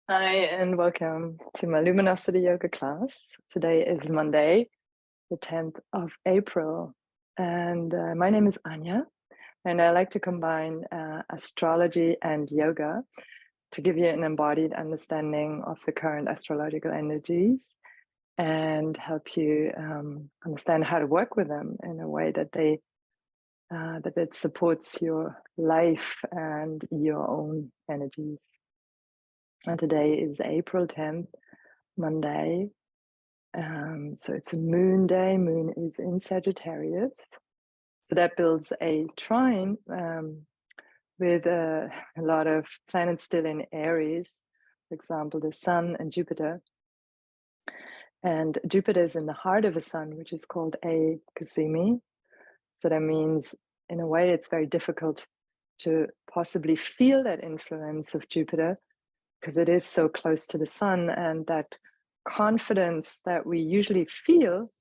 Hi, and welcome to my Luminosity yoga class. Today is Monday, the 10th of April, and my name is Anya, and I like to combine astrology and yoga to give you an embodied understanding of the current astrological energies and help you understand how to work with them in a way that it supports your life and your own energies. And today is April 10th, Monday. So it's a moon day. Moon is in Sagittarius. So that builds a trine with a lot of planets still in Aries. For example, the Sun and Jupiter. And Jupiter is in the heart of the Sun, which is called a Kasimi. So that means, in a way, it's very difficult to possibly feel that influence of Jupiter because it is so close to the Sun, and that confidence that we usually feel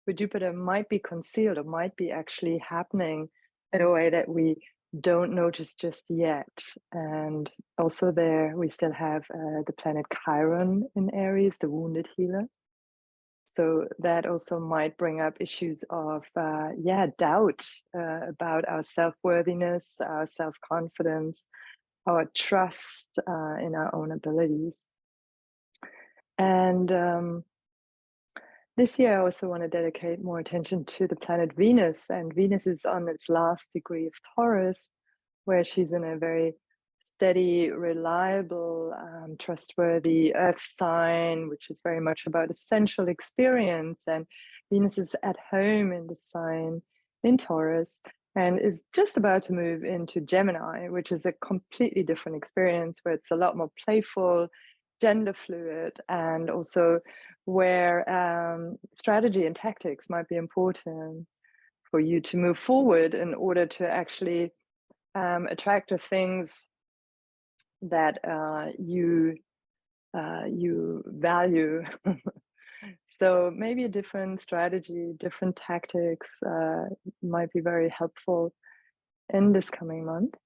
with Jupiter might be concealed or might be actually happening in a way that we don't notice just yet. And also there we still have the planet Chiron in Aries, the wounded healer. So that also might bring up issues of doubt about our self-worthiness, our self-confidence, our trust in our own abilities. And this year I also want to dedicate more attention to the planet Venus, and Venus is on its last degree of Taurus, where she's in a very steady, reliable, trustworthy earth sign, which is very much about essential experience. And Venus is at home in the sign in Taurus and is just about to move into Gemini, which is a completely different experience, where it's a lot more playful, gender fluid, and also where strategy and tactics might be important for you to move forward in order to actually attract the things that you value. So maybe a different strategy, different tactics might be very helpful in this coming month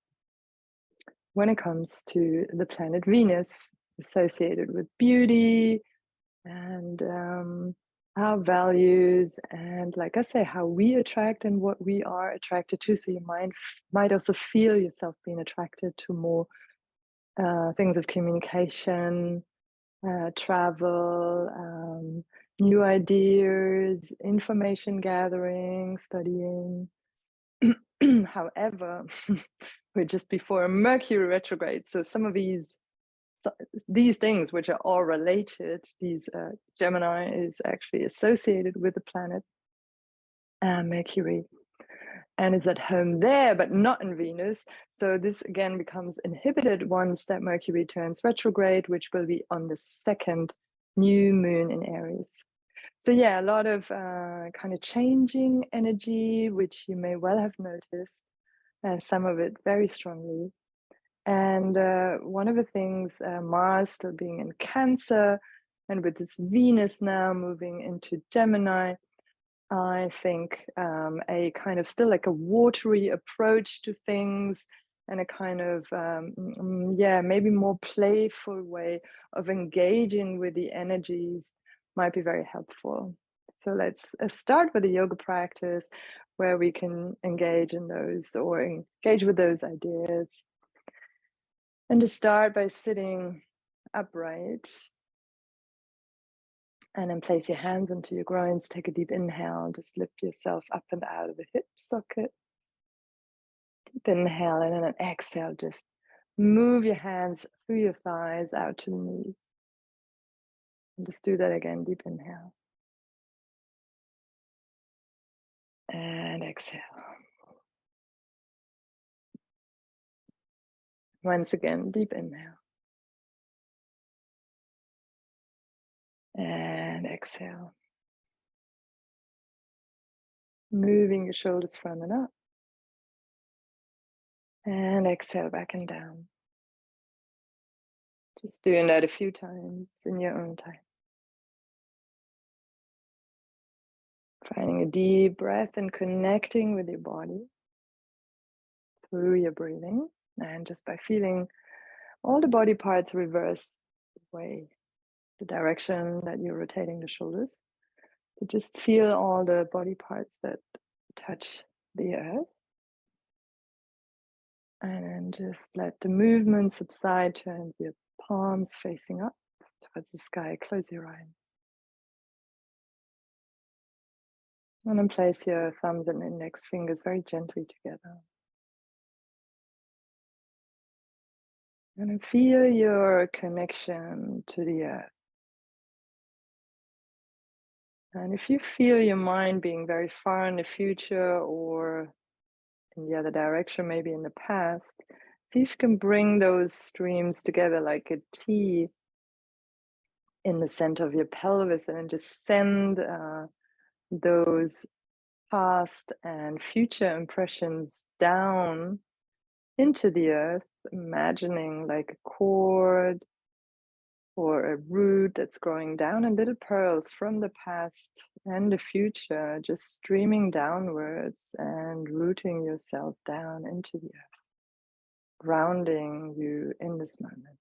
when it comes to the planet Venus, associated with beauty and our values, and like I say, how we attract and what we are attracted to. So you might also feel yourself being attracted to more things of communication, travel, new ideas, information gathering, studying. However, we're just before a Mercury retrograde, so some of these things, which are all related, Gemini is actually associated with the planet Mercury, and is at home there, but not in Venus. So this again becomes inhibited once that Mercury turns retrograde, which will be on the second new moon in Aries. So yeah, a lot of kind of changing energy, which you may well have noticed, some of it very strongly. And one of the things, Mars still being in Cancer, and with this Venus now moving into Gemini, I think a kind of still like a watery approach to things, and a kind of, maybe more playful way of engaging with the energies might be very helpful. So let's start with a yoga practice where we can engage in those, or engage with those ideas. And to start by sitting upright, and then place your hands into your groins. Take a deep inhale, just lift yourself up and out of the hip socket. Deep inhale, and then an exhale, just move your hands through your thighs out to the knees. And just do that again, deep inhale. And exhale. Once again, deep inhale. And exhale. Moving your shoulders front and up. And exhale back and down. Just doing that a few times in your own time. Finding a deep breath and connecting with your body through your breathing, and just by feeling all the body parts reverse way, the direction that you're rotating the shoulders. So just feel all the body parts that touch the earth. And then just let the movement subside, turn your palms facing up towards the sky. Close your eyes. And then place your thumbs and index fingers very gently together. And then feel your connection to the earth. And if you feel your mind being very far in the future or in the other direction, maybe in the past, see if you can bring those streams together like a T in the center of your pelvis, and then just send those past and future impressions down into the earth, imagining like a cord or a root that's growing down, and little pearls from the past and the future just streaming downwards and rooting yourself down into the earth, grounding you in this moment.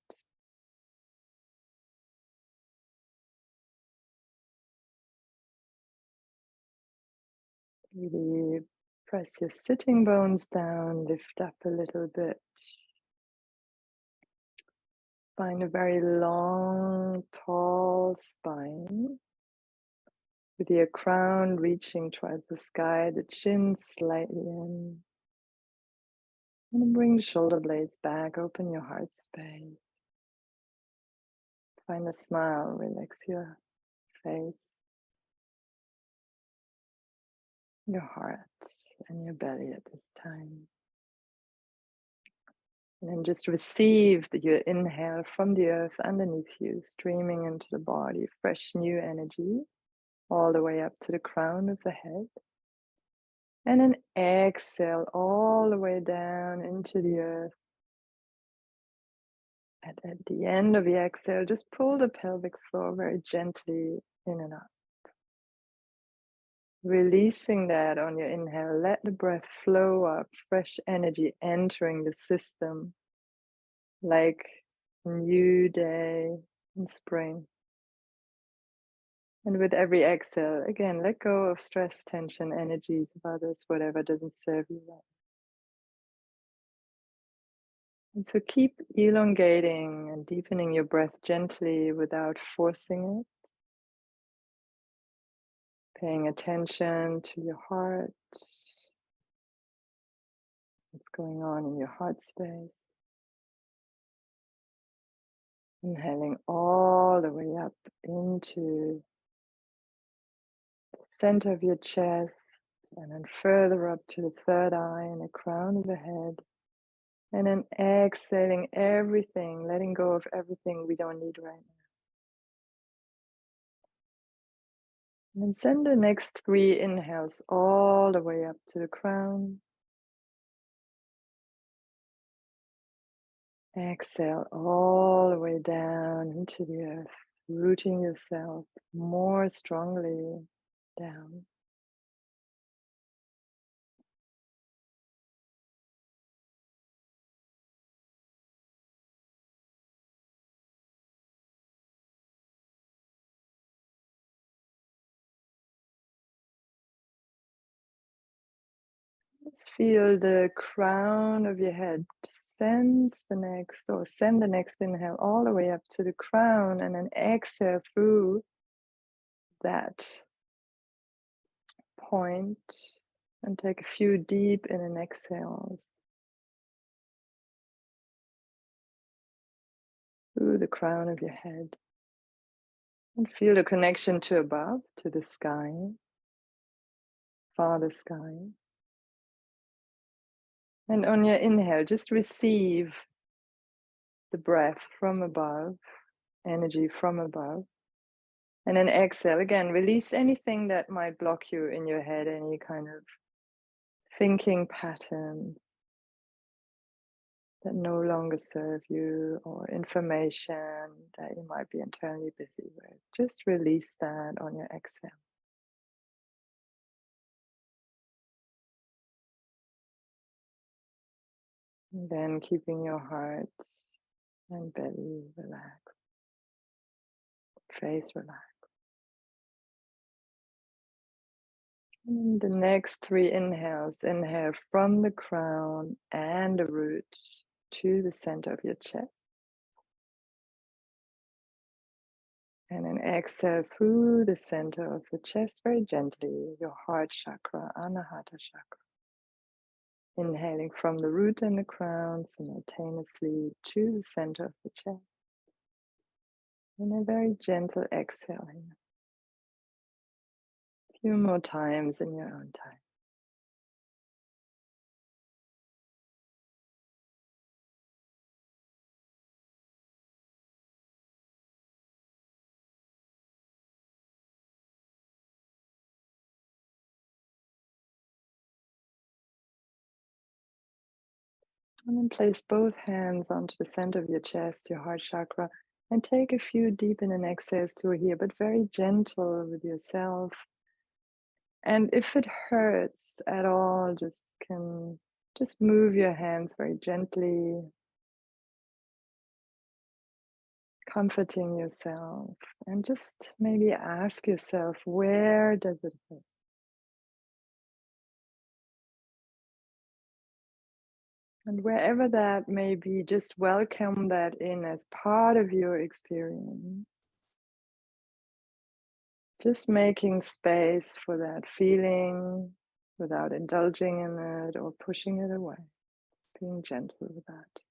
Really press your sitting bones down, lift up a little bit. Find a very long, tall spine with your crown reaching towards the sky, the chin slightly in. And bring the shoulder blades back, open your heart space. Find a smile, relax your face, your heart, and your belly at this time. And then just receive your inhale from the earth underneath you, streaming into the body, fresh new energy, all the way up to the crown of the head. And then exhale all the way down into the earth. And at the end of the exhale, just pull the pelvic floor very gently in and up. Releasing that on your inhale, let the breath flow up, fresh energy entering the system like a new day in spring. And with every exhale, again, let go of stress, tension, energies of others, whatever doesn't serve you well. And so keep elongating and deepening your breath gently without forcing it. Paying attention to your heart, what's going on in your heart space. Inhaling all the way up into the center of your chest, and then further up to the third eye and the crown of the head. And then exhaling everything, letting go of everything we don't need right now. And then send the next 3 inhales all the way up to the crown. Exhale all the way down into the earth, rooting yourself more strongly down. Just feel the crown of your head send the next inhale all the way up to the crown, and then exhale through that point and take a few deep in and exhales through the crown of your head, and feel the connection to above, to the sky, farther sky. And on your inhale, just receive the breath from above, energy from above. And then exhale again, release anything that might block you in your head, any kind of thinking patterns that no longer serve you, or information that you might be internally busy with. Just release that on your exhale. And then keeping your heart and belly relaxed. face relax. And the next 3 inhales, inhale from the crown and the root to the center of your chest. And then exhale through the center of the chest very gently, your heart chakra, Anahata chakra. Inhaling from the root and the crown simultaneously to the center of the chest. And a very gentle exhaling. A few more times in your own time. And then place both hands onto the center of your chest, your heart chakra, and take a few deep in and exhales through here, but very gentle with yourself. And if it hurts at all, just move your hands very gently, comforting yourself, and just maybe ask yourself, where does it hurt? And wherever that may be, just welcome that in as part of your experience. Just making space for that feeling without indulging in it or pushing it away. Being gentle with that.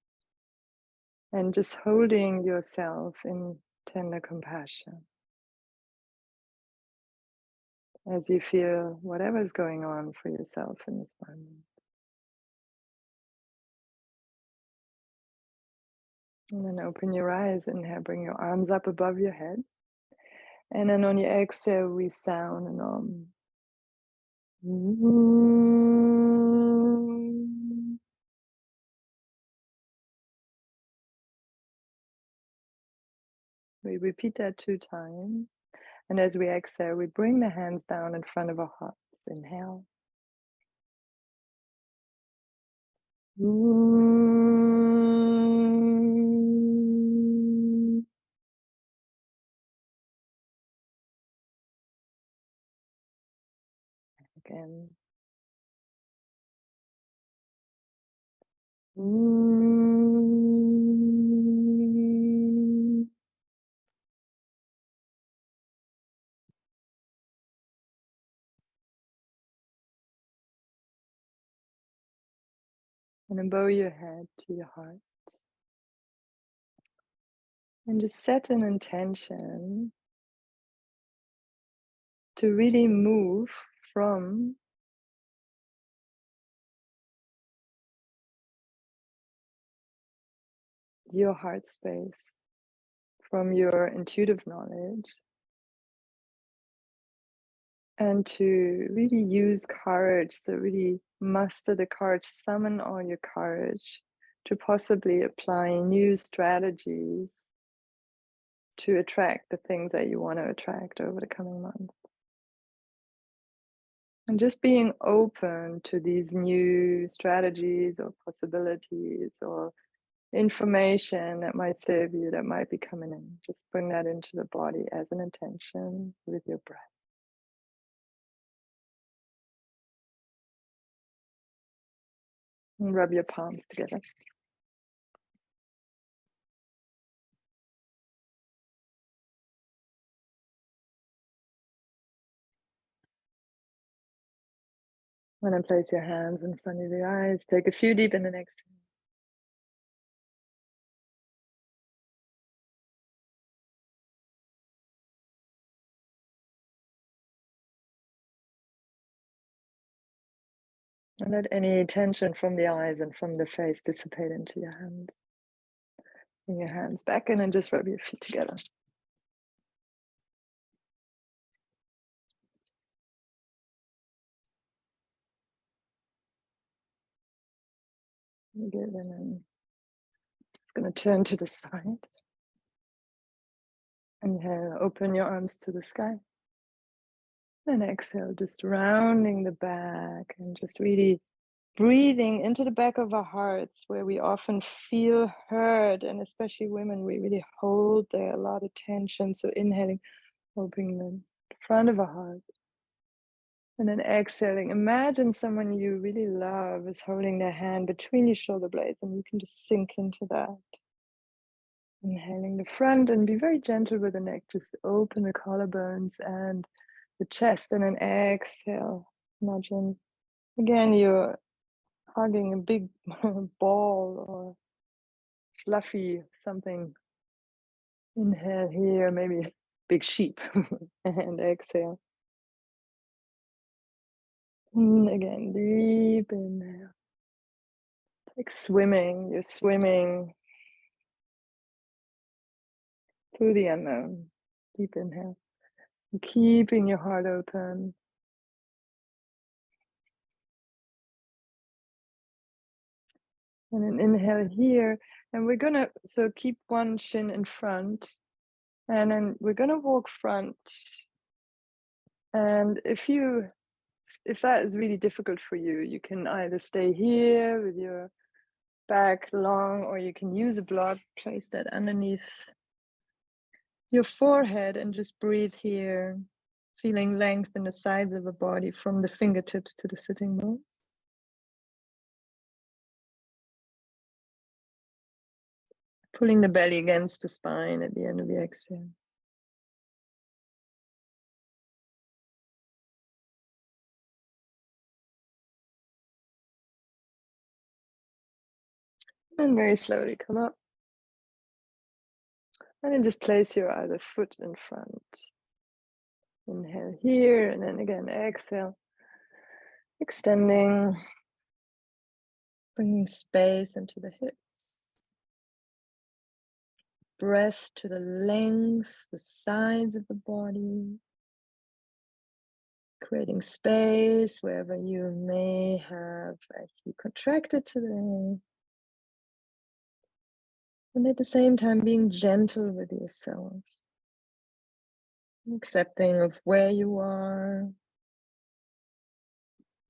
And just holding yourself in tender compassion as you feel whatever is going on for yourself in this moment. And then open your eyes, inhale, bring your arms up above your head. And then on your exhale, we sound an om. We repeat that 2 times. And as we exhale, we bring the hands down in front of our hearts. Inhale. Again. And then bow your head to your heart. And just set an intention to really move from your heart space, from your intuitive knowledge, and to really use courage, so really muster the courage, summon all your courage to possibly apply new strategies to attract the things that you want to attract over the coming months. And just being open to these new strategies or possibilities or information that might serve you, that might be coming in. Just bring that into the body as an intention with your breath. And rub your palms together. And then place your hands in front of your eyes. Take a few deep in the next. And let any tension from the eyes and from the face dissipate into your hands. Bring your hands back in and just rub your feet together. Good, and then just going to turn to the side. Inhale, open your arms to the sky. And exhale, just rounding the back and just really breathing into the back of our hearts, where we often feel heard, and especially women, we really hold there a lot of tension. So inhaling, opening the front of our heart. And then exhaling, imagine someone you really love is holding their hand between your shoulder blades, and you can just sink into that. Inhaling the front and be very gentle with the neck. Just open the collarbones and the chest, and then exhale. Imagine again you're hugging a big ball or fluffy something. Inhale here, maybe big sheep, and exhale. And again, deep inhale. Like swimming, you're swimming through the unknown. Deep inhale. And keeping your heart open. And then inhale here. And we're gonna, so keep one shin in front. And then we're gonna walk front. And if that is really difficult for you, you can either stay here with your back long, or you can use a block, place that underneath your forehead and just breathe here, feeling length in the sides of the body from the fingertips to the sitting bone. Pulling the belly against the spine at the end of the exhale. And very slowly come up. And then just place your other foot in front. Inhale here, and then again exhale. Extending, bringing space into the hips. Breath to the length, the sides of the body. Creating space wherever you may have as you contracted today. And at the same time, being gentle with yourself. Accepting of where you are.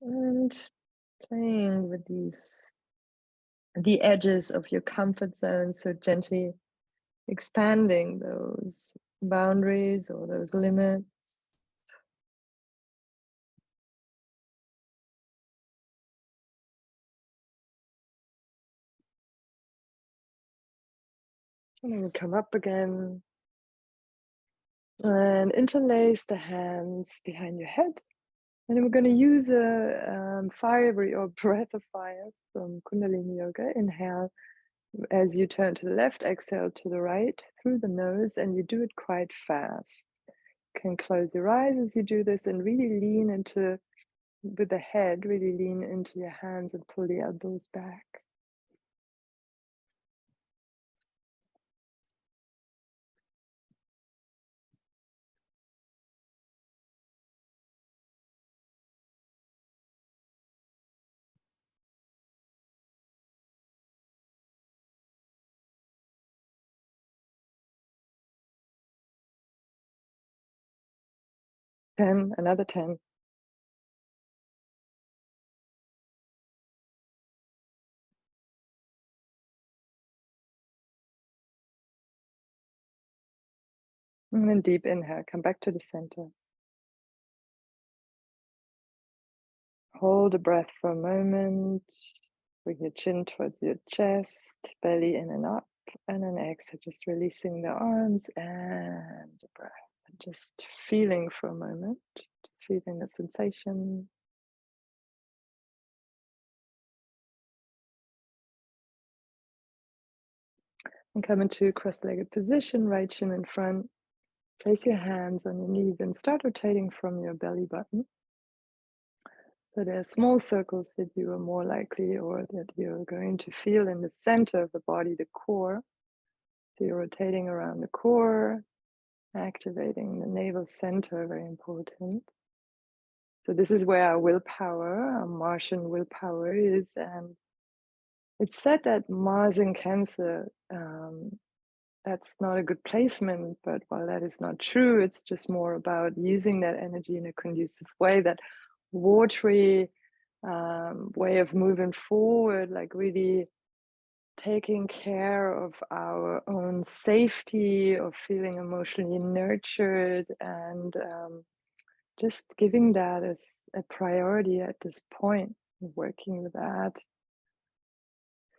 And playing with the edges of your comfort zone. So gently expanding those boundaries or those limits. And then come up again. And interlace the hands behind your head. And then we're going to use a fiery or breath of fire from Kundalini Yoga. Inhale as you turn to the left, exhale to the right through the nose, and you do it quite fast. You can close your eyes as you do this and really lean into, with the head, really lean into your hands and pull the elbows back. Another 10. And then deep inhale, come back to the center. Hold a breath for a moment. Bring your chin towards your chest, belly in and up, and then exhale, just releasing the arms and the breath. And just feeling for a moment, just feeling the sensation. And come into cross-legged position, right shin in front. Place your hands on your knees and start rotating from your belly button. So there are small circles that you are more likely, or that you're going to feel in the center of the body, the core. So you're rotating around the core, activating the navel center, very important. So this is where our willpower, our Martian willpower is. And it's said that Mars in Cancer, that's not a good placement, but while that is not true, it's just more about using that energy in a conducive way, that watery way of moving forward, like really taking care of our own safety, of feeling emotionally nurtured, and just giving that as a priority at this point, working with that.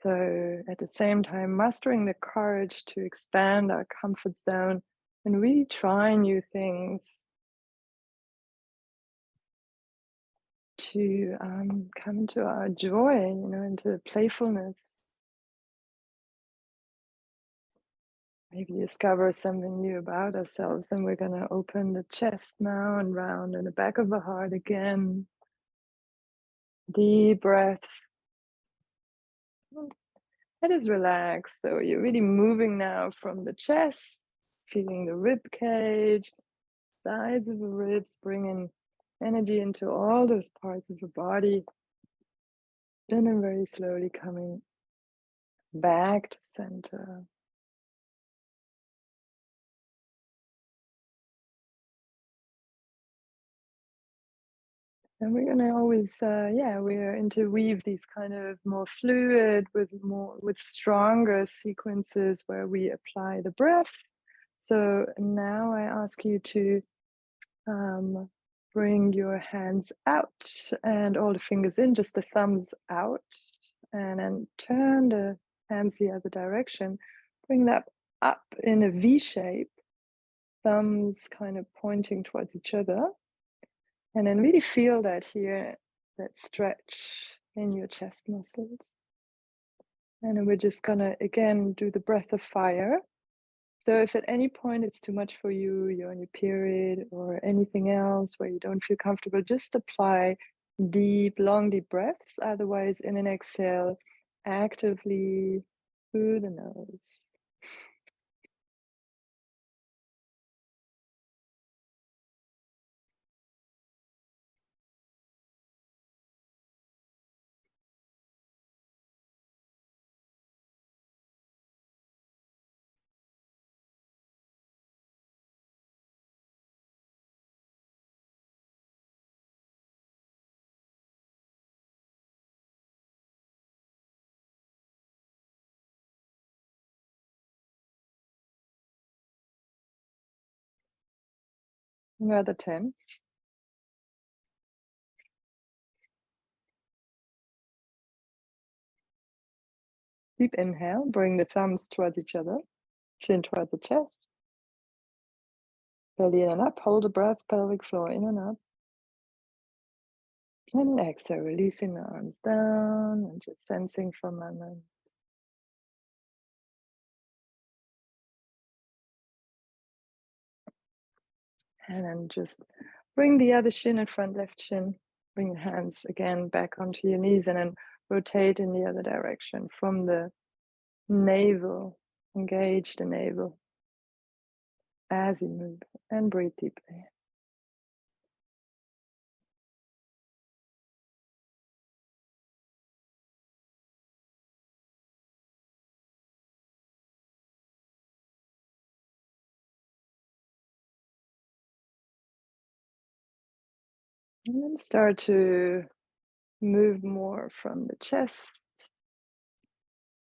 So at the same time, mastering the courage to expand our comfort zone and really try new things to come into our joy, into playfulness. Maybe discover something new about ourselves. And we're going to open the chest now and round in the back of the heart again. Deep breaths. Let us relax. So you're really moving now from the chest, feeling the rib cage, sides of the ribs, bringing energy into all those parts of the body. And then very slowly coming back to center. And we're gonna always, we're interweave these kind of more fluid with stronger sequences where we apply the breath. So now I ask you to bring your hands out and all the fingers in, just the thumbs out, and then turn the hands the other direction. Bring that up in a V shape, thumbs kind of pointing towards each other. And then really feel that here, that stretch in your chest muscles. And then we're just gonna, again, do the breath of fire. So if at any point it's too much for you, you're on your period or anything else where you don't feel comfortable, just apply deep, long, deep breaths. Otherwise, in an exhale, actively through the nose. Another 10. Deep inhale, bring the thumbs towards each other, chin towards the chest. Belly in and up, hold the breath, pelvic floor in and up. And exhale, releasing the arms down and just sensing for a moment. And then just bring the other shin in front, left shin. Bring your hands again back onto your knees and then rotate in the other direction from the navel. Engage the navel as you move and breathe deeply. And then start to move more from the chest,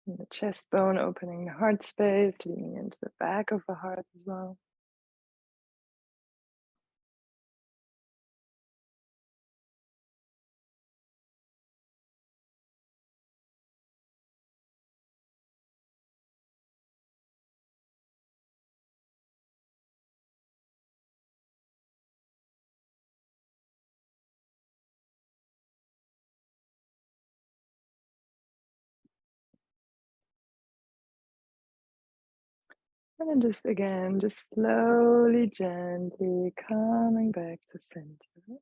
and the chest bone, opening the heart space, leaning into the back of the heart as well. And then just slowly, gently coming back to center.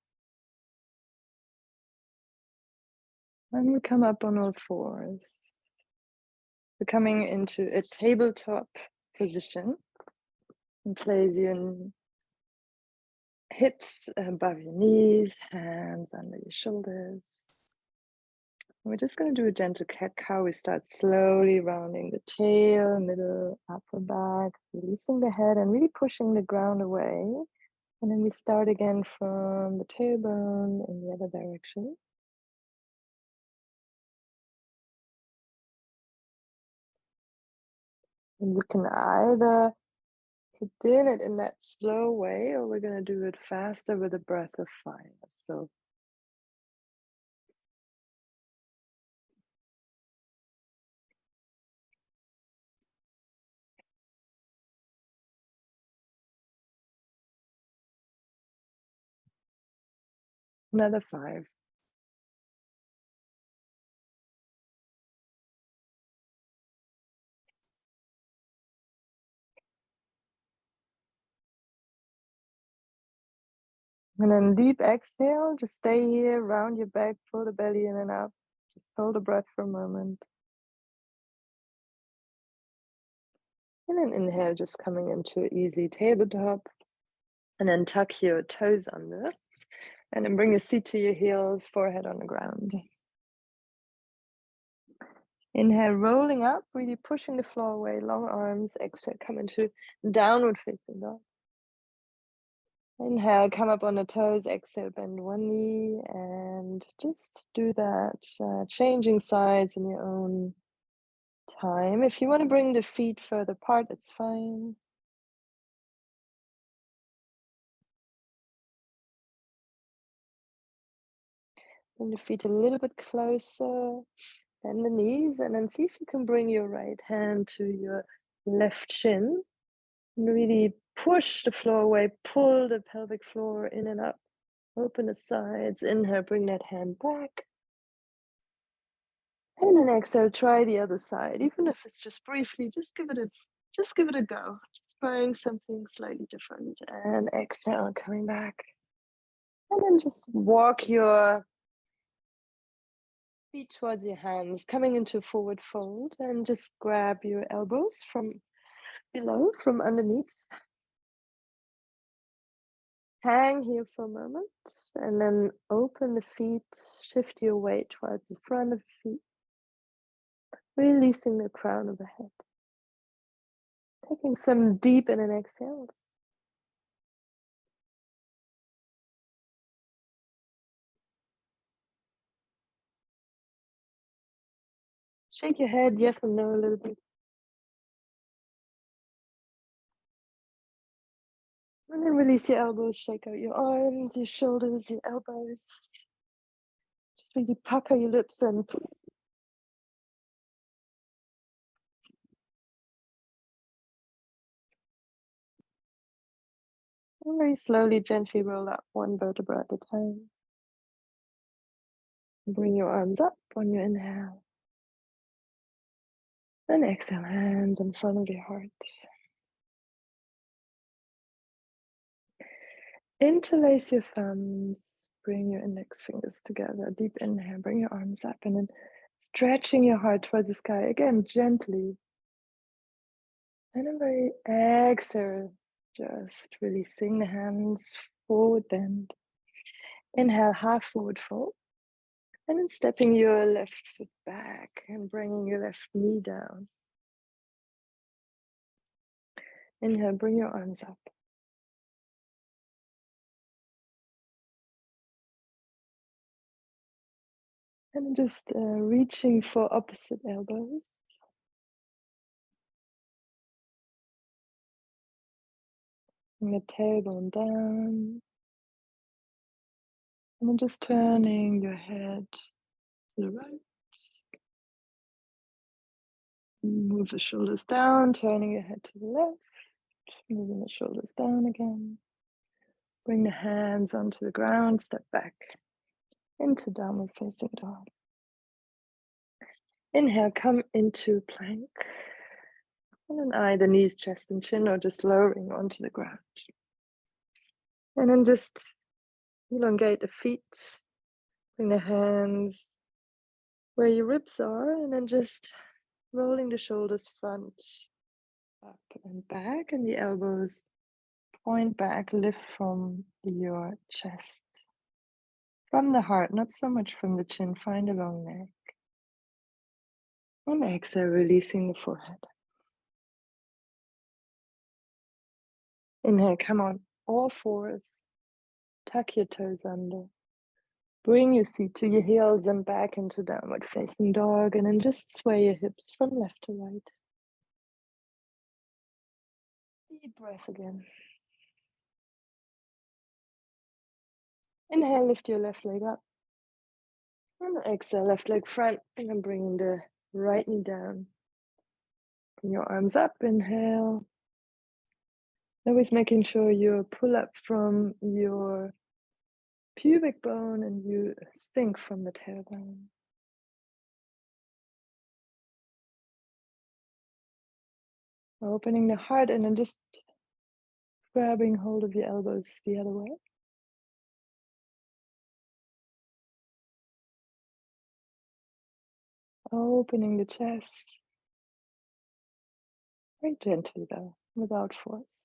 And we come up on all fours. We're coming into a tabletop position. And place your hips above your knees, hands under your shoulders. We're just going to do a gentle cat-cow. We start slowly rounding the tail, middle, upper back, releasing the head and really pushing the ground away. And then we start again from the tailbone in the other direction. And you can either continue it in that slow way, or we're going to do it faster with a breath of fire. So another 5. And then deep exhale, just stay here, round your back, pull the belly in and up. Just hold the breath for a moment. And then inhale, just coming into easy tabletop. And then tuck your toes under. And then bring your seat to your heels, forehead on the ground. Inhale, rolling up, really pushing the floor away, long arms. Exhale, come into downward facing dog. Inhale, come up on the toes. Exhale, bend one knee, and just do that, changing sides in your own time. If you want to bring the feet further apart, it's fine. Bring the feet a little bit closer, bend the knees, and then see if you can bring your right hand to your left shin. And really push the floor away, pull the pelvic floor in and up. Open the sides. Inhale, bring that hand back. And then exhale, try the other side. Even if it's just briefly, just give it a go. Just trying something slightly different. And exhale, coming back. And then just walk your feet towards your hands, coming into forward fold, and just grab your elbows from below, from underneath. Hang here for a moment, and then open the feet, shift your weight towards the front of the feet, releasing the crown of the head. Taking some deep in and exhales. Shake your head, yes and no, a little bit. And then release your elbows, shake out your arms, your shoulders, your elbows. Just really pucker your lips and very slowly, gently roll up one vertebra at a time. Bring your arms up on your inhale. And exhale, hands in front of your heart. Interlace your thumbs, bring your index fingers together, deep inhale, bring your arms up, and then stretching your heart towards the sky, again, gently. And then very exhale, just releasing the hands, forward bend. Inhale, half forward fold. And then stepping your left foot back and bringing your left knee down. Inhale, bring your arms up. And just reaching for opposite elbows. Bring the tailbone down. And then just turning your head to the right. Move the shoulders down, turning your head to the left. Moving the shoulders down again. Bring the hands onto the ground, step back into downward facing dog. Inhale, come into plank. And then either knees, chest, and chin, or just lowering onto the ground. And then just elongate the feet. Bring the hands where your ribs are, and then just rolling the shoulders front, up and back, and the elbows point back, lift from your chest. From the heart, not so much from the chin, find a long neck. And exhale, releasing the forehead. Inhale, come on, all fours. Tuck your toes under. Bring your seat to your heels and back into downward facing dog, and then just sway your hips from left to right. Deep breath again. Inhale, lift your left leg up. And exhale, left leg front. And then bringing the right knee down. Bring your arms up, inhale. Always making sure you pull up from your pubic bone and you sink from the tailbone. Opening the heart and then just grabbing hold of your elbows the other way. Opening the chest. Very gently though, without force.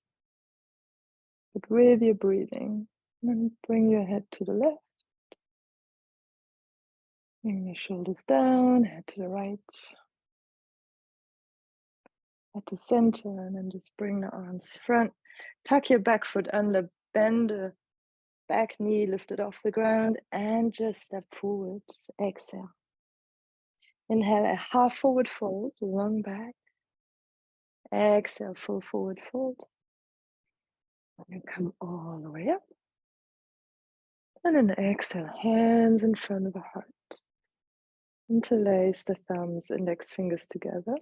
But with your breathing. And then bring your head to the left. Bring your shoulders down, head to the right. At the center, and then just bring the arms front. Tuck your back foot under, bend the back knee lifted off the ground, and just step forward. Exhale. Inhale, a half forward fold, long back. Exhale, full forward fold. And come all the way up. And then exhale, hands in front of the heart. Interlace the thumbs, index fingers together.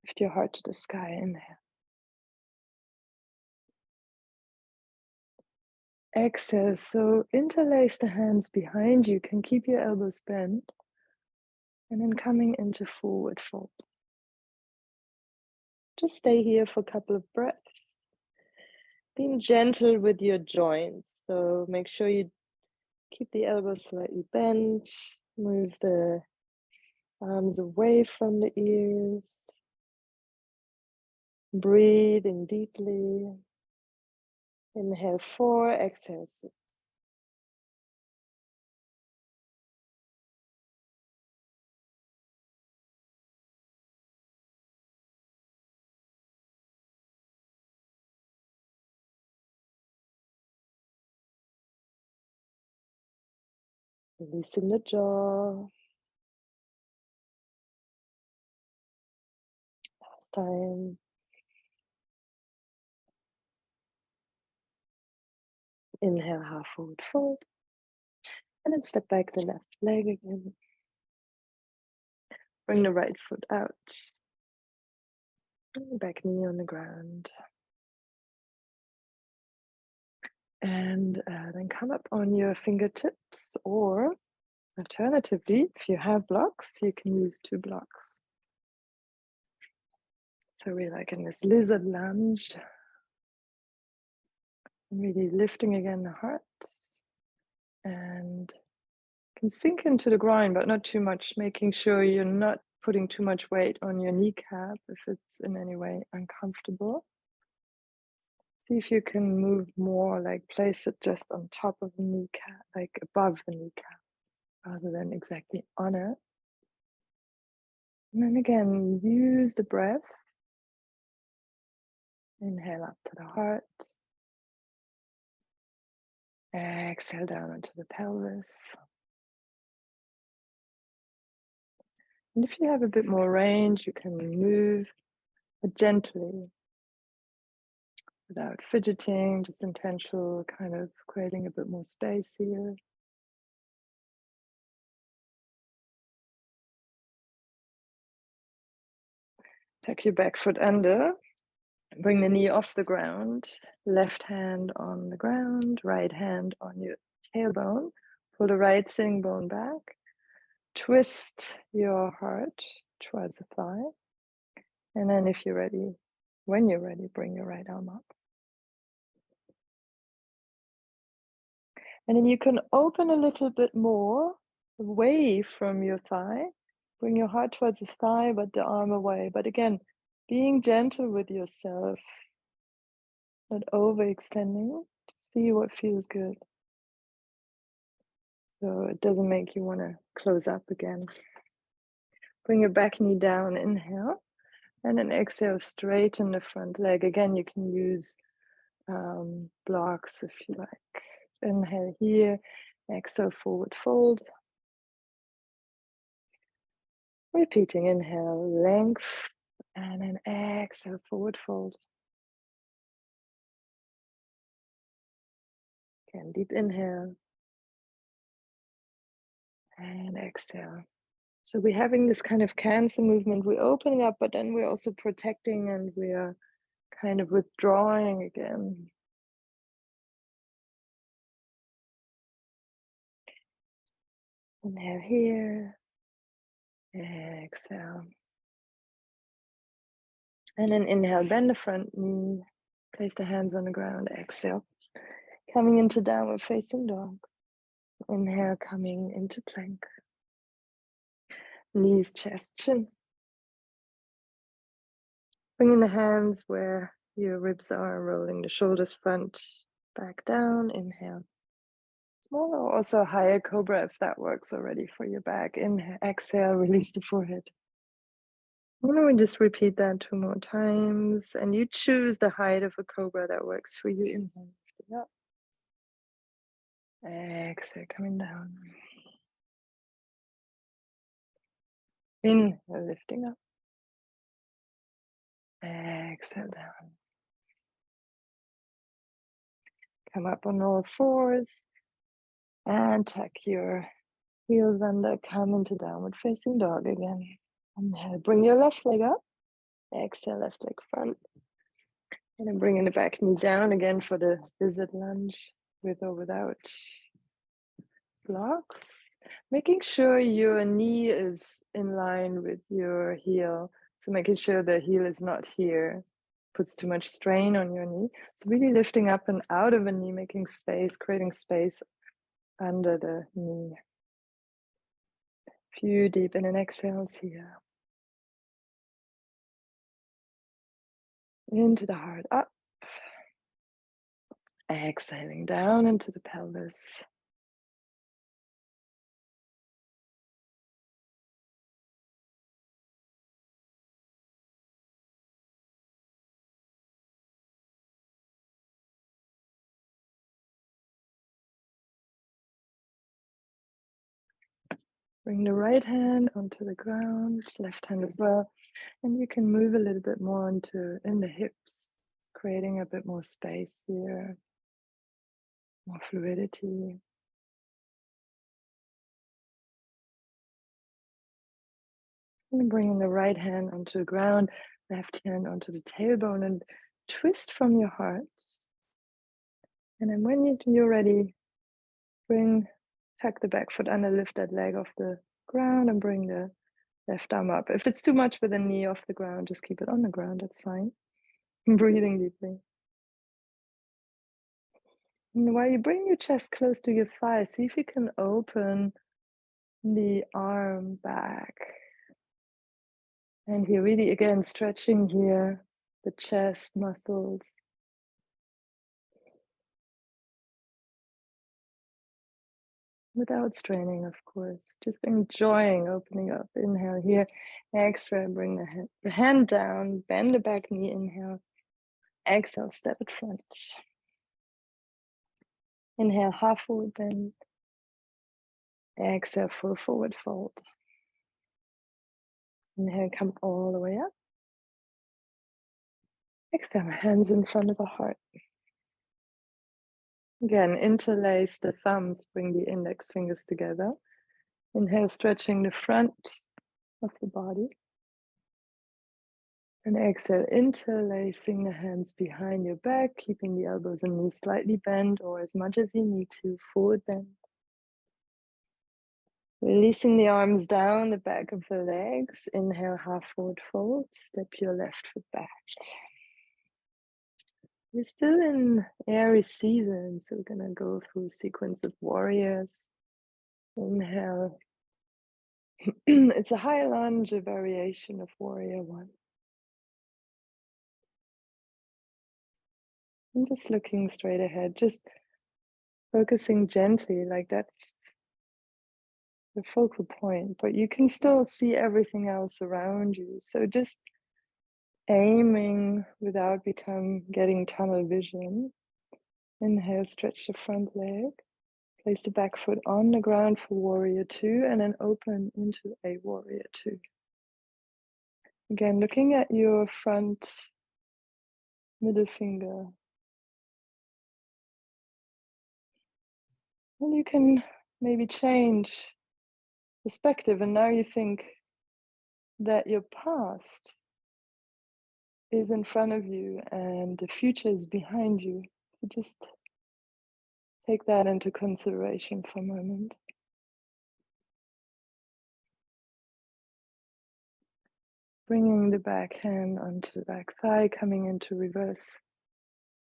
Lift your heart to the sky. Inhale. Exhale, so interlace the hands behind you. Can keep your elbows bent. And then coming into forward fold. Just stay here for a couple of breaths. Being gentle with your joints. So make sure you keep the elbows slightly bent. Move the arms away from the ears. Breathing deeply. Inhale 4, exhale 6. Releasing the jaw. Last time. Inhale, half forward fold. And then step back the left leg again. Bring the right foot out. Back knee on the ground. And then come up on your fingertips, or alternatively, if you have blocks, you can use 2 blocks. So we're like in this lizard lunge. Really lifting again the heart. And can sink into the groin, but not too much, making sure you're not putting too much weight on your kneecap if it's in any way uncomfortable. See if you can move more, like place it just on top of the kneecap, like above the kneecap, rather than exactly on it. And then again, use the breath. Inhale up to the heart. Exhale down into the pelvis. And if you have a bit more range, you can move gently without fidgeting, just intentional, kind of creating a bit more space here. Tuck your back foot under, bring the knee off the ground, left hand on the ground, right hand on your tailbone, pull the right sitting bone back, twist your heart towards the thigh, and then if you're ready, when you're ready, bring your right arm up. And then you can open a little bit more away from your thigh. Bring your heart towards the thigh, but the arm away. But again, being gentle with yourself, not overextending, to see what feels good. So it doesn't make you want to close up again. Bring your back knee down, inhale. And then exhale, straighten the front leg. Again, you can use blocks if you like. Inhale here, exhale, forward fold. Repeating, inhale, length, and then exhale, forward fold. Again, deep inhale and exhale. So we're having this kind of cancer movement. We're opening up, but then we're also protecting and we are kind of withdrawing again. Inhale here, exhale. And then inhale, bend the front knee, place the hands on the ground, exhale. Coming into downward facing dog. Inhale, coming into plank. Knees, chest, chin. Bringing the hands where your ribs are, rolling the shoulders front, back down. Inhale. Smaller or also higher cobra if that works already for your back. Inhale, exhale, release the forehead. Why don't we just repeat that 2 more times? And you choose the height of a cobra that works for you. Inhale, lifting up. Exhale, coming down. Inhale, lifting up. Exhale, down. Come up on all fours and tuck your heels under. Come into downward facing dog again. Inhale, bring your left leg up. Exhale, left leg front. And then bringing the back knee down again for the lizard lunge, with or without blocks. Making sure your knee is in line with your heel. So making sure the heel is not here, puts too much strain on your knee. So really lifting up and out of a knee, making space, creating space under the knee. Few deep in and exhales here. Into the heart, up. Exhaling down into the pelvis. Bring the right hand onto the ground, left hand as well. And you can move a little bit more in the hips, creating a bit more space here, more fluidity. And bringing the right hand onto the ground, left hand onto the tailbone, and twist from your heart. And then when you're ready, tuck the back foot under, lift that leg off the ground and bring the left arm up. If it's too much with the knee off the ground, just keep it on the ground, that's fine. And breathing deeply. And while you bring your chest close to your thigh, see if you can open the arm back. And here, really again, stretching here, the chest muscles. Without straining, of course, just enjoying opening up. Inhale here, exhale, bring the hand down, bend the back knee, inhale, exhale, step it front. Inhale, half forward bend, exhale, full forward fold. Inhale, come all the way up. Exhale, hands in front of the heart. Again, interlace the thumbs, bring the index fingers together. Inhale, stretching the front of the body. And exhale, interlacing the hands behind your back, keeping the elbows and knees slightly bent or as much as you need to, forward bend. Releasing the arms down the back of the legs. Inhale, half forward fold, step your left foot back. We're still in Aries season, so we're gonna go through a sequence of warriors. Inhale. It's a high lunge, a variation of warrior one. And just looking straight ahead, just focusing gently, like that's the focal point, but you can still see everything else around you. So just aiming without getting tunnel vision. Inhale, stretch the front leg. Place the back foot on the ground for warrior two, and then open into a warrior two. Again, looking at your front middle finger. And you can maybe change perspective, and now you think that your past is in front of you and the future is behind you. So just take that into consideration for a moment. Bringing the back hand onto the back thigh, coming into reverse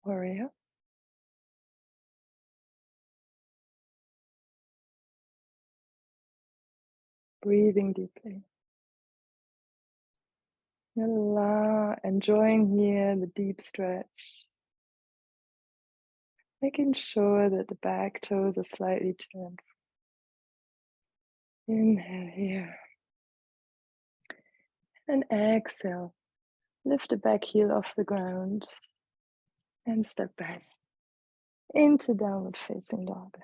warrior. Breathing deeply. Enjoying here the deep stretch. Making sure that the back toes are slightly turned. Inhale here. And exhale. Lift the back heel off the ground and step back into downward facing dog.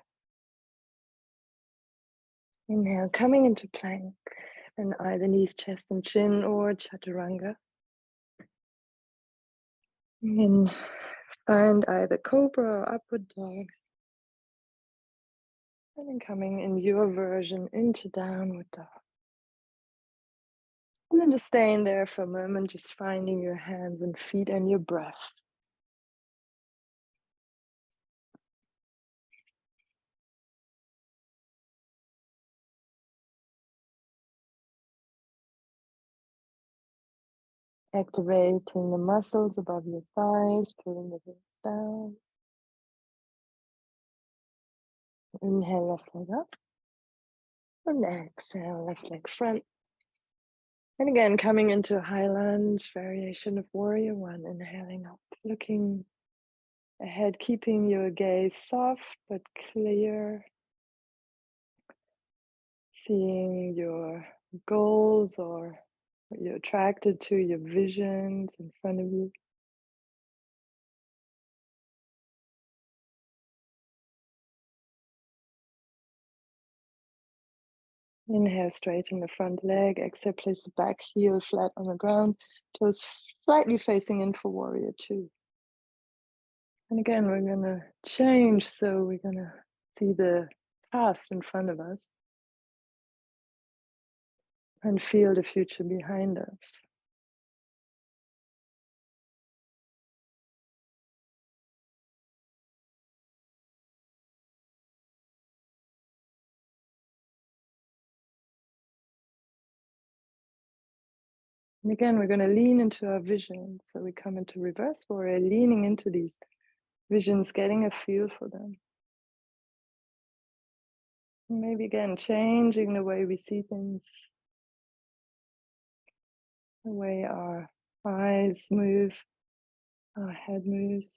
Inhale, coming into plank, and either knees, chest, and chin, or chaturanga. And find either cobra or upward dog. And then coming in your version into downward dog. And then just staying there for a moment, just finding your hands and feet and your breath. Activating the muscles above your thighs, pulling the hips down. Inhale, left leg up. And exhale, left leg front. And again, coming into a high lunge, variation of warrior one. Inhaling up, looking ahead, keeping your gaze soft but clear. Seeing your goals or what you're attracted to, your visions in front of you. Inhale, straighten the front leg. Exhale, place the back heel flat on the ground. Toes slightly facing in for warrior two. And again, we're going to change. So we're going to see the past in front of us and feel the future behind us. And again, we're going to lean into our visions. So we come into reverse warrior, leaning into these visions, getting a feel for them. And maybe again, changing the way we see things, the way our eyes move, our head moves,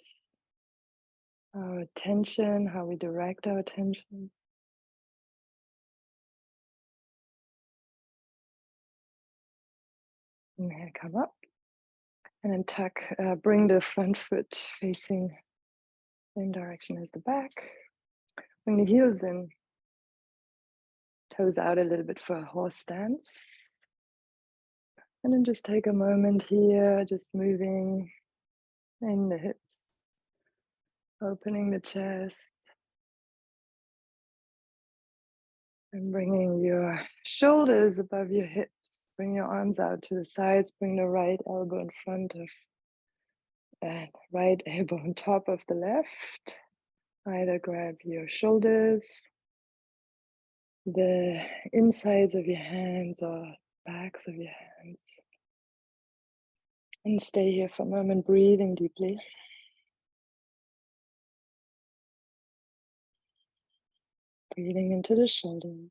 our attention, how we direct our attention. Inhale, come up. And then tuck, bring the front foot facing same direction as the back. Bring the heels in, toes out a little bit for a horse stance. And then just take a moment here, just moving in the hips, opening the chest, and bringing your shoulders above your hips. Bring your arms out to the sides, bring the right elbow in front of and right elbow on top of the left. Either grab your shoulders, the insides of your hands or backs of your hands. And stay here for a moment, breathing deeply. Breathing into the shoulders.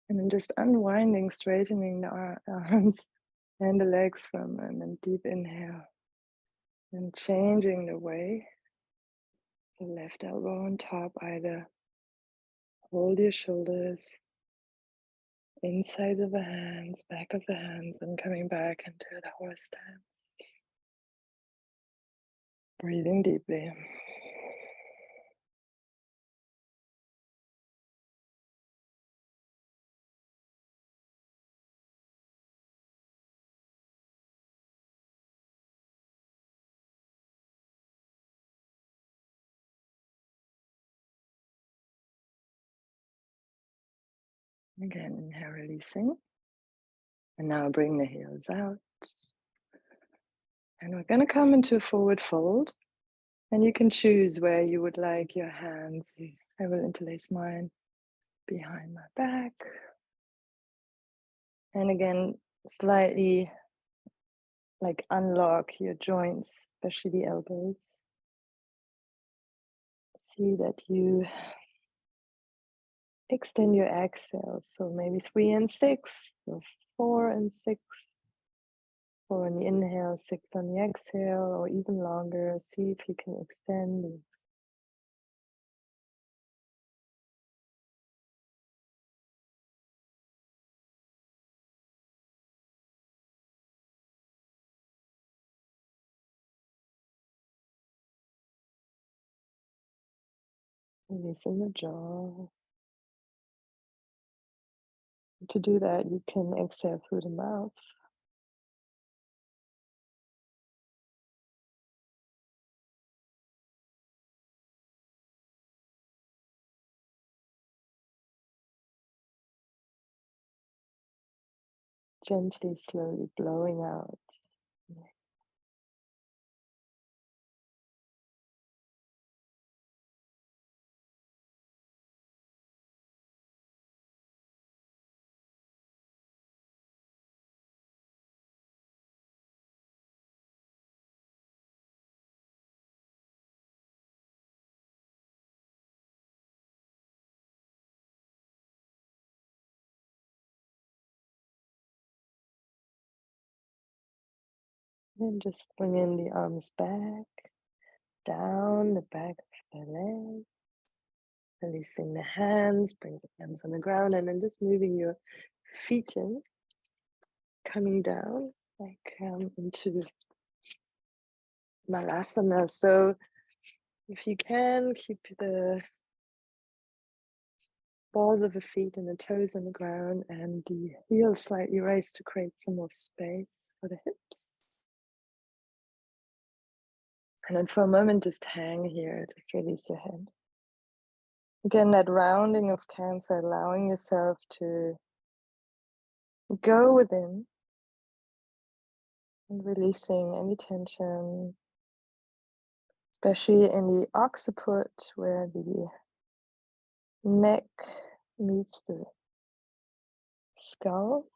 And then just unwinding, straightening the arms and the legs for a moment. Deep inhale. And changing the way. The left elbow on top, either hold your shoulders, inside of the hands, back of the hands, and coming back into the horse stance. Breathing deeply. Again, inhale, releasing. And now bring the heels out. And we're going to come into a forward fold. And you can choose where you would like your hands. I will interlace mine behind my back. And again, slightly like unlock your joints, especially the elbows. See that you extend your exhale. So maybe 3 and 6, or 4 and 6. 4 on the inhale, 6 on the exhale, or even longer. See if you can extend these. Releasing the jaw. To do that, you can exhale through the mouth. Gently, slowly blowing out. Then just bring in the arms back, down the back of the leg. Releasing the hands, bring the hands on the ground, and then just moving your feet in, coming down, like into Malasana. So if you can, keep the balls of the feet and the toes on the ground and the heels slightly raised to create some more space for the hips. And then for a moment, just hang here, just release your head. Again, that rounding of Cancer, allowing yourself to go within and releasing any tension, especially in the occiput where the neck meets the skull.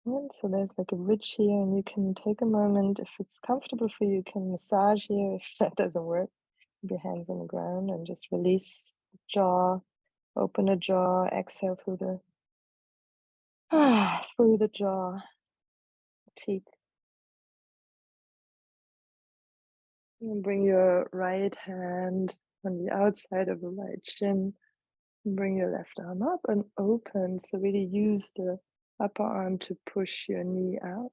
And so there's like a ridge here, and you can take a moment, if it's comfortable for you, you can massage here. If that doesn't work, keep your hands on the ground and just release the jaw, open the jaw, exhale through the through the jaw, teeth. And bring your right hand on the outside of the right shin. And bring your left arm up and open. So really use the upper arm to push your knee out.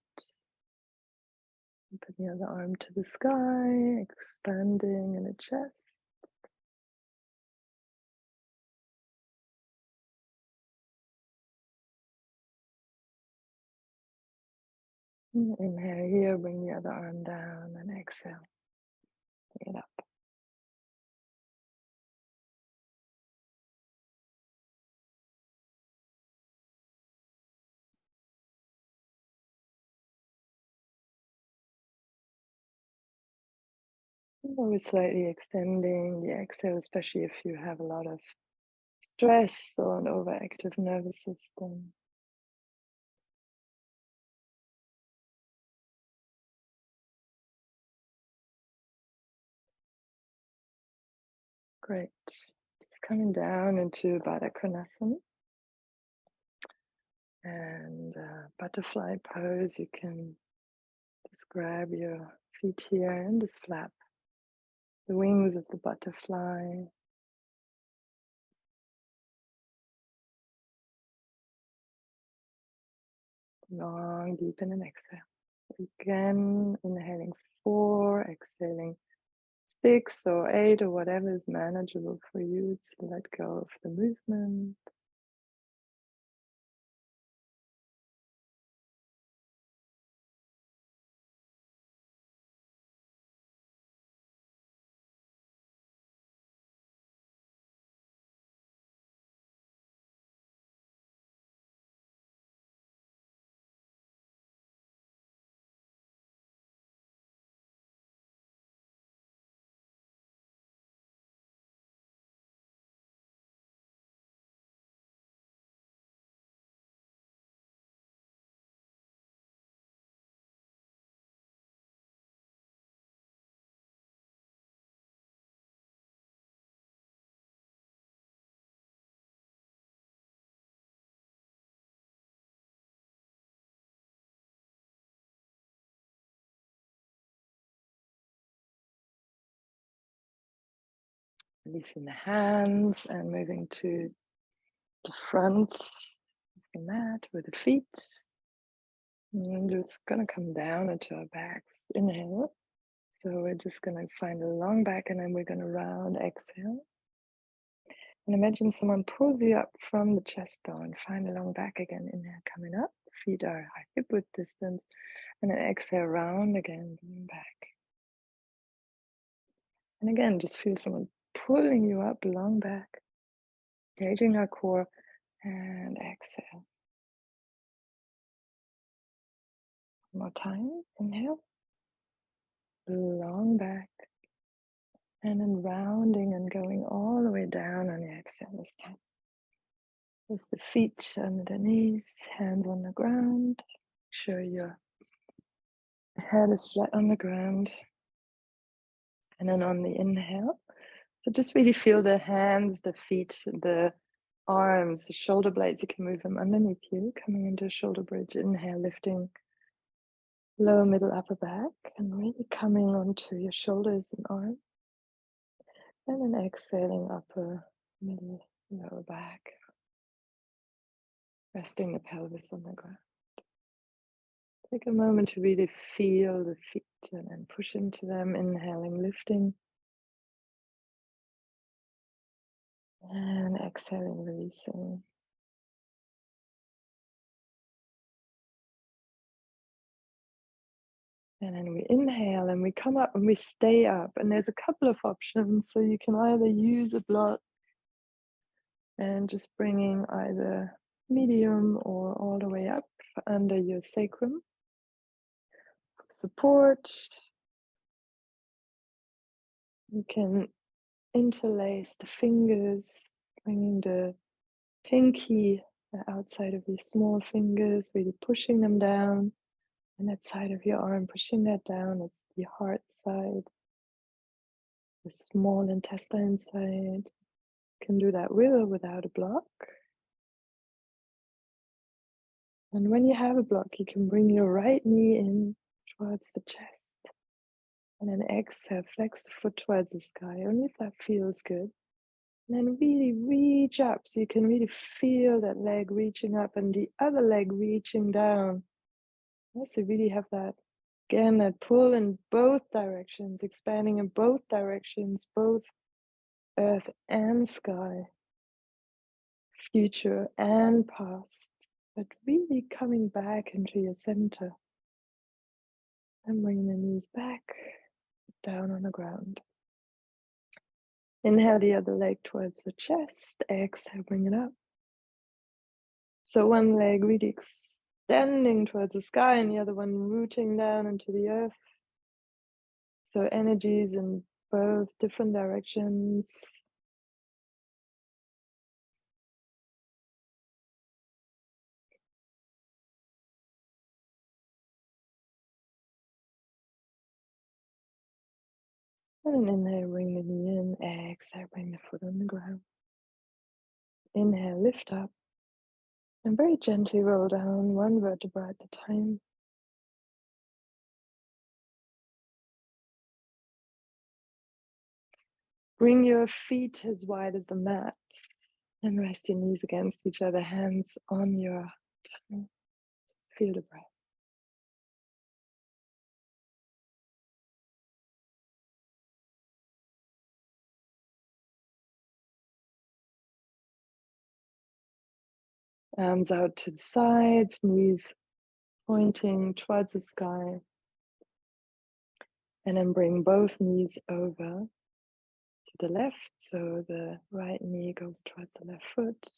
Put the other arm to the sky, expanding in the chest. Inhale here, bring the other arm down, and exhale, bring it up. Always slightly extending the exhale, especially if you have a lot of stress or an overactive nervous system. Great. Just coming down into Baddha Konasana. And butterfly pose, you can just grab your feet here and just flap the wings of the butterfly. Long, deepen and exhale. Again, inhaling 4, exhaling 6 or 8 or whatever is manageable for you to let go of the movement. Releasing the hands and moving to the front of the mat with the feet. And just gonna come down into our backs. Inhale. So we're just gonna find a long back and then we're gonna round. Exhale. And imagine someone pulls you up from the chest bone. Find a long back again. Inhale, coming up. Feet are hip width distance. And then exhale, round again, back. And again, just feel someone pulling you up, long back. Engaging our core. And exhale. One more time. Inhale. Long back. And then rounding and going all the way down on the exhale this time. With the feet under the knees, hands on the ground. Make sure your head is flat on the ground. And then on the inhale, so just really feel the hands, the feet, the arms, the shoulder blades. You can move them underneath you, coming into a shoulder bridge. Inhale, lifting lower, middle, upper back, and really coming onto your shoulders and arms. And then exhaling upper, middle, lower back. Resting the pelvis on the ground. Take a moment to really feel the feet and then push into them. Inhaling, lifting. And exhaling, releasing. And then we inhale and we come up and we stay up. And there's a couple of options. So you can either use a block and just bringing either medium or all the way up under your sacrum. Support. You can interlace the fingers, bringing the pinky outside of your small fingers, really pushing them down. And that side of your arm, pushing that down. It's the heart side, the small intestine side. You can do that with or without a block. And when you have a block, you can bring your right knee in towards the chest. And then exhale, flex the foot towards the sky, only if that feels good. And then really reach up, so you can really feel that leg reaching up and the other leg reaching down. Also really have that, again, that pull in both directions, expanding in both directions, both earth and sky, future and past, but really coming back into your center and bringing the knees back, down on the ground. Inhale the other leg towards the chest, exhale, bring it up. So one leg really extending towards the sky and the other one rooting down into the earth. So energies in both different directions. And then inhale, bring the knee in, exhale, bring the foot on the ground. Inhale, lift up, and very gently roll down one vertebra at a time. Bring your feet as wide as the mat, and rest your knees against each other, hands on your tongue. Just feel the breath. Arms out to the sides, knees pointing towards the sky. And then bring both knees over to the left, so the right knee goes towards the left foot.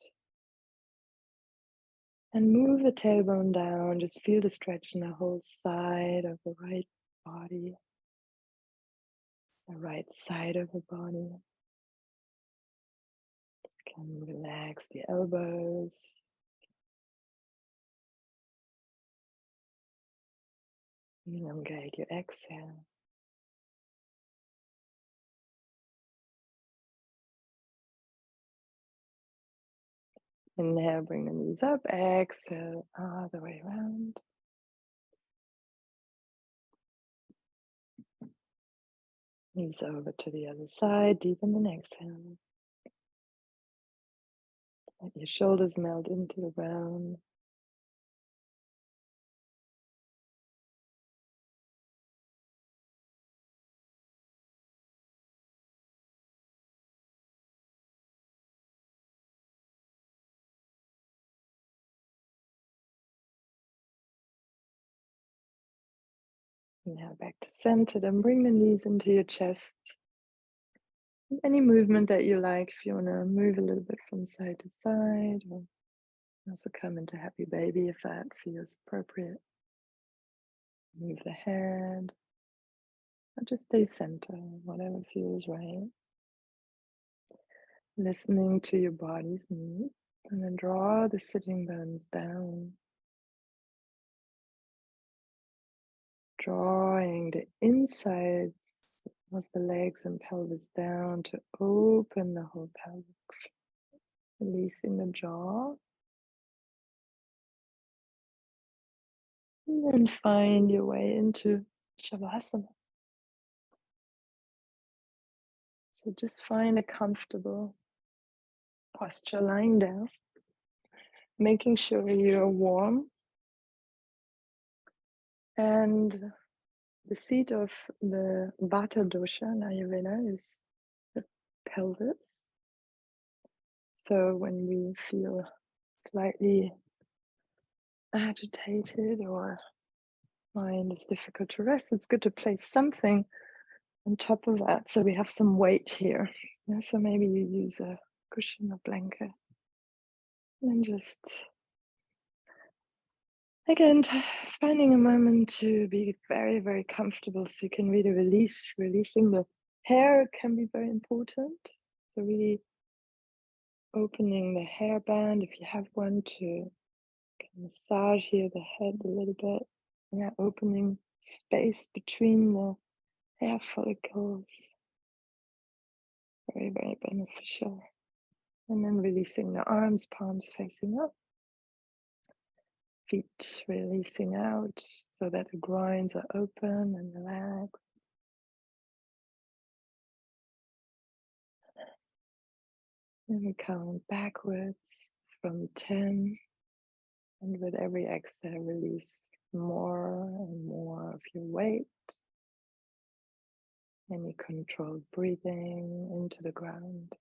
And move the tailbone down, just feel the stretch in the whole side of the right body, the right side of the body. You can relax the elbows. Elongate your exhale. Inhale, bring the knees up, exhale, all the way around. Knees over to the other side, deepen an exhale. Let your shoulders melt into the ground. Now back to center, then bring the knees into your chest. Any movement that you like, if you want to move a little bit from side to side, or also come into happy baby if that feels appropriate. Move the head, or just stay center, whatever feels right. Listening to your body's needs, and then draw the sitting bones down. Drawing the insides of the legs and pelvis down to open the whole pelvis. Releasing the jaw. And then find your way into Shavasana. So just find a comfortable posture lying down, making sure you're warm. And the seat of the Vata dosha in Ayurveda is the pelvis. So when we feel slightly agitated or mind is difficult to rest, it's good to place something on top of that so we have some weight here. Yeah, so maybe you use a cushion or blanket. And just, again, finding a moment to be very, very comfortable so you can really releasing the hair can be very important. So really opening the hairband, if you have one, to massage here the head a little bit. Yeah, opening space between the hair follicles. Very, very beneficial. And then releasing the arms, palms facing up. Feet releasing out so that the groins are open and relaxed. And we count backwards from 10. And with every exhale, release more and more of your weight. Any controlled breathing into the ground.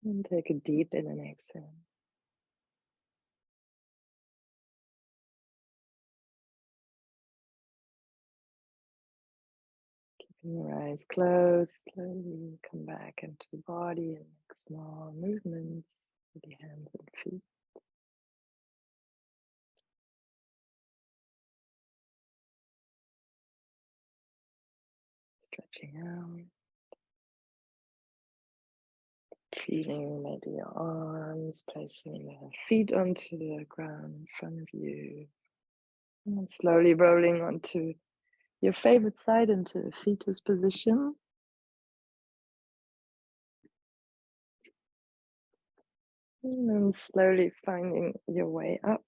And take a deep in and exhale. Keeping your eyes closed, slowly come back into the body and make small movements with your hands and feet. Stretching out. Feeling maybe your arms, placing your feet onto the ground in front of you. And slowly rolling onto your favorite side into a fetus position. And then slowly finding your way up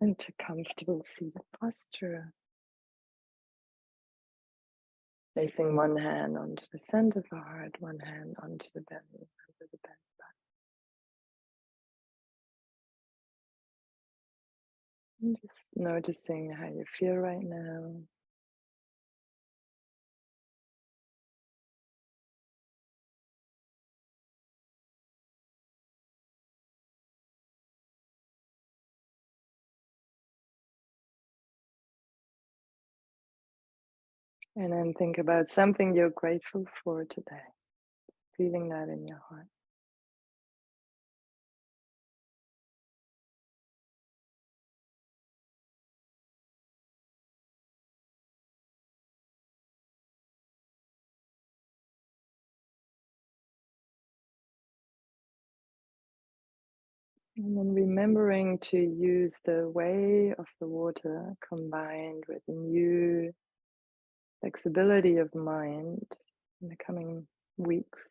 into comfortable seated posture. Placing one hand onto the center of the heart, one hand onto the belly, under the belly button. And just noticing how you feel right now. And then think about something you're grateful for today. Feeling that in your heart. And then remembering to use the way of the water combined with a new flexibility of mind in the coming weeks.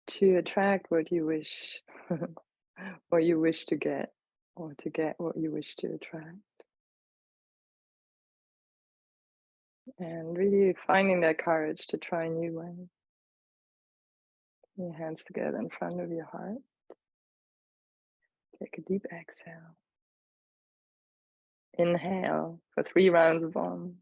To attract what you wish, or you wish to get, or to get what you wish to attract. And really finding that courage to try new ways. Your hands together in front of your heart. Take a deep exhale. Inhale for 3 rounds of Om.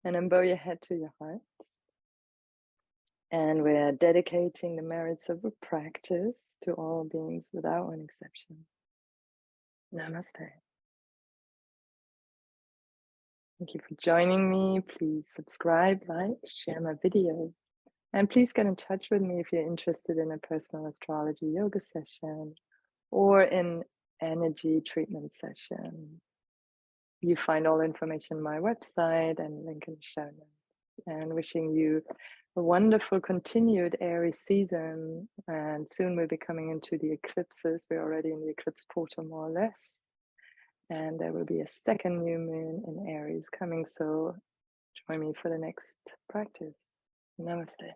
And then bow your head to your heart. And we're dedicating the merits of a practice to all beings without one exception. Namaste. Thank you for joining me. Please subscribe, like, share my videos. And please get in touch with me if you're interested in a personal astrology yoga session or an energy treatment session. You find all information on my website and link in the show notes. And wishing you a wonderful continued Aries season. And soon we'll be coming into the eclipses. We're already in the eclipse portal more or less. And there will be a second new moon in Aries coming. So join me for the next practice. Namaste.